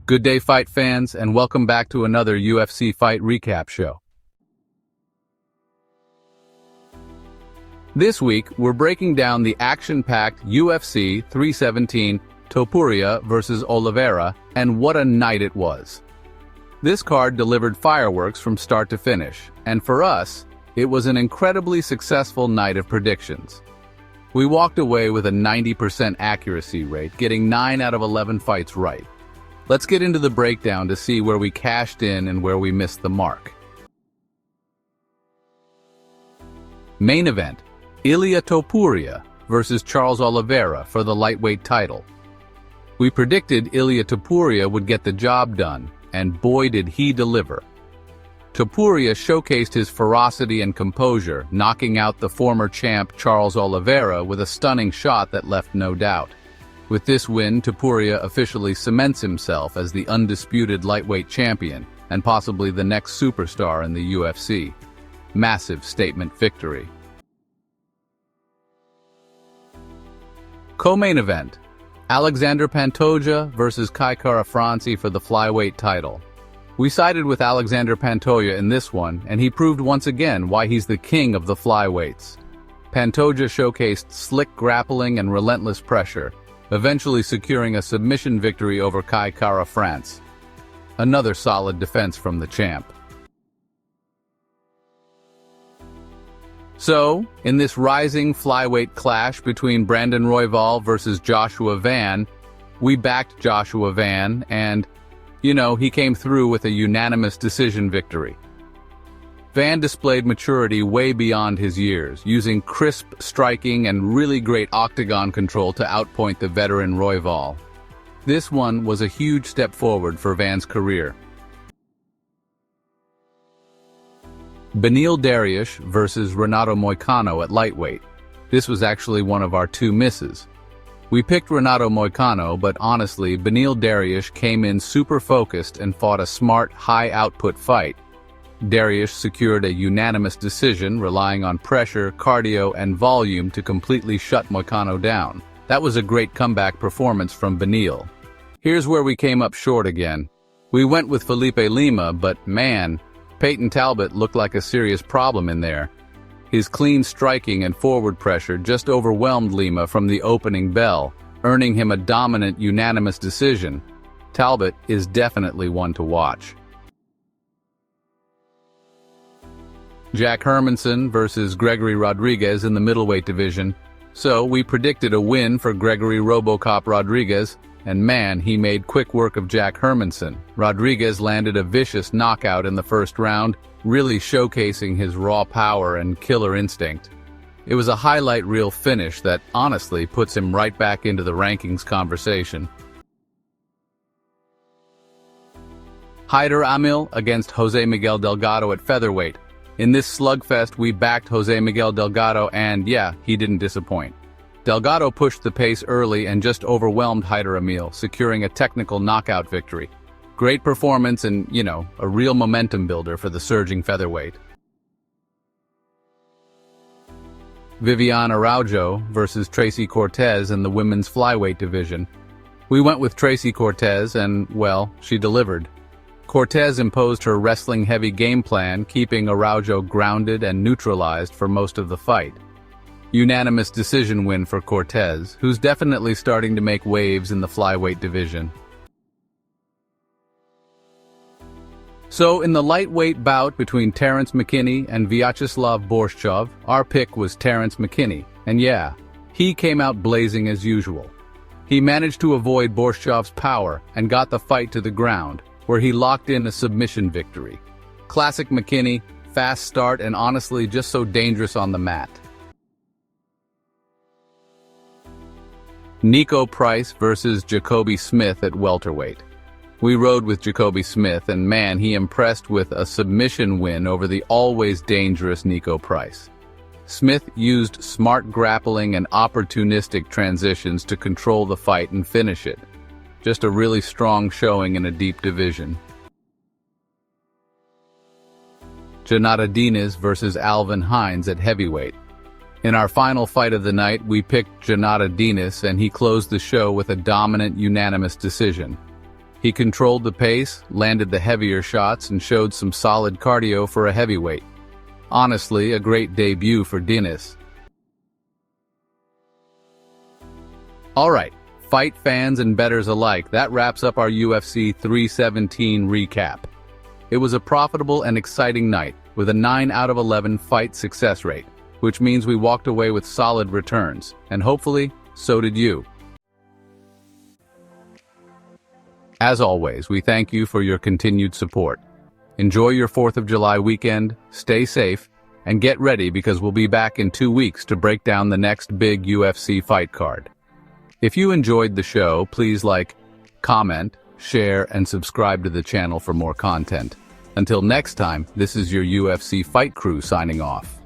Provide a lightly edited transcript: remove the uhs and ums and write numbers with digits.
Good day, fight fans, and welcome back to another UFC fight recap show. This week, we're breaking down the action-packed UFC 317 Topuria vs. Oliveira, and what a night it was. This card delivered fireworks from start to finish, and for us, it was an incredibly successful night of predictions. We walked away with a 90% accuracy rate, getting 9 out of 11 fights right. Let's get into the breakdown to see where we cashed in and where we missed the mark. Main event, Ilia Topuria vs. Charles Oliveira for the lightweight title. We predicted Ilia Topuria would get the job done, and boy did he deliver. Topuria showcased his ferocity and composure, knocking out the former champ Charles Oliveira with a stunning shot that left no doubt. With this win, Topuria officially cements himself as the undisputed lightweight champion and possibly the next superstar in the UFC. Massive statement victory. Co-main event, Alexandre Pantoja vs. Kai Kara-France for the flyweight title. We sided with Alexandre Pantoja in this one, and he proved once again why he's the king of the flyweights. Pantoja showcased slick grappling and relentless pressure, eventually securing a submission victory over Kai Kara-France. Another solid defense from the champ. So, in this rising flyweight clash between Brandon Royval versus Joshua Van, we backed Joshua Van and, he came through with a unanimous decision victory. Van displayed maturity way beyond his years, using crisp striking and really great octagon control to outpoint the veteran Royval. This one was a huge step forward for Van's career. Dariush versus Renato Moicano at lightweight. This was actually one of our two misses. We picked Renato Moicano, but honestly, Dariush came in super focused and fought a smart, high-output fight. Dariush secured a unanimous decision, relying on pressure, cardio, and volume to completely shut Moicano down. That was a great comeback performance from Benil. Here's where we came up short again. We went with Felipe Lima, but man, Peyton Talbott looked like a serious problem in there. His clean striking and forward pressure just overwhelmed Lima from the opening bell, earning him a dominant unanimous decision. Talbott is definitely one to watch. Jack Hermansson versus Gregory Rodrigues in the middleweight division. So we predicted a win for Gregory Robocop Rodrigues, and man, he made quick work of Jack Hermansson. Rodrigues landed a vicious knockout in the first round, really showcasing his raw power and killer instinct. It was a highlight reel finish that honestly puts him right back into the rankings conversation. Amil against Jose Miguel Delgado at featherweight. In this slugfest, we backed Jose Miguel Delgado and yeah, he didn't disappoint. Delgado pushed the pace early and just overwhelmed Amil, securing a technical knockout victory. Great performance and, a real momentum builder for the surging featherweight. Viviane Araujo versus Tracy Cortez in the women's flyweight division. We went with Tracy Cortez and, well, she delivered. Cortez imposed her wrestling-heavy game plan, keeping Araujo grounded and neutralized for most of the fight. Unanimous decision win for Cortez, who's definitely starting to make waves in the flyweight division. So, in the lightweight bout between Terrence McKinney and Vyacheslav Borshch, our pick was Terrence McKinney, and yeah, he came out blazing as usual. He managed to avoid Borshch's power and got the fight to the ground, where he locked in a submission victory. Classic McKinney, fast start and honestly just so dangerous on the mat. Nico Price versus Jacoby Smith at welterweight. We rode with Jacoby Smith, and man, he impressed with a submission win over the always dangerous Nico Price. Smith used smart grappling and opportunistic transitions to control the fight and finish it. Just a really strong showing in a deep division. Diniz versus Alvin Hines at heavyweight. In our final fight of the night, we picked Diniz, and he closed the show with a dominant unanimous decision. He controlled the pace, landed the heavier shots, and showed some solid cardio for a heavyweight. Honestly, a great debut for Diniz. Alright, fight fans and bettors alike, that wraps up our UFC 317 recap. It was a profitable and exciting night, with a 9 out of 11 fight success rate, which means we walked away with solid returns, and hopefully, so did you. As always, we thank you for your continued support. Enjoy your 4th of July weekend, stay safe, and get ready because we'll be back in 2 weeks to break down the next big UFC fight card. If you enjoyed the show, please like, comment, share, and subscribe to the channel for more content. Until next time, this is your UFC Fight Crew signing off.